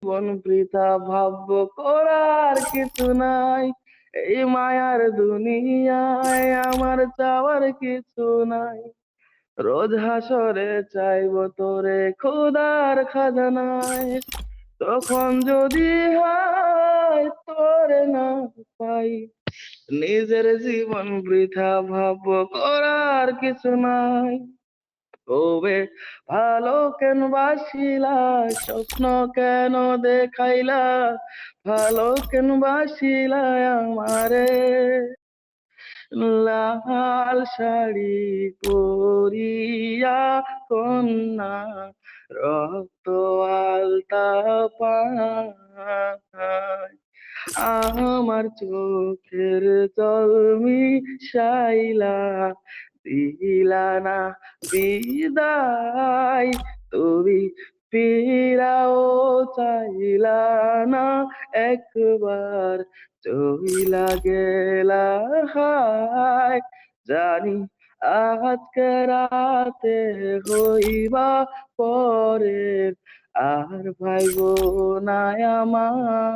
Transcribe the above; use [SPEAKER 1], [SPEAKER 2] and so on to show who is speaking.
[SPEAKER 1] জীবন বৃথা ভাবব করার কিছু নাই। এই মায়ার দুনিয়ায় আমার চাওয়ার কিছু নাই। রোজ হাসরে চাইব তোরে খোদার খাজানায়। তখন যদি হয় তোরে না পাই, নিজের জীবন বৃথা ভাবব করার কিছু নাই। ওবে ভালো কেন বাসিলা, স্বপ্ন কেন দেখাইলা, ভালো কেন বাসিলা আমারে। লাল শাড়ি পরিয়া কন্যা রক্ত আলতা পায়, আমার চোখের জল মিশাইলা দিলা না বিদায়। তুমি ফিরাও চাইলা না একবার, চইলা গেলা হায়। জানি আজকে রাতে হইবা পরের, আর ভাইবো না আমার।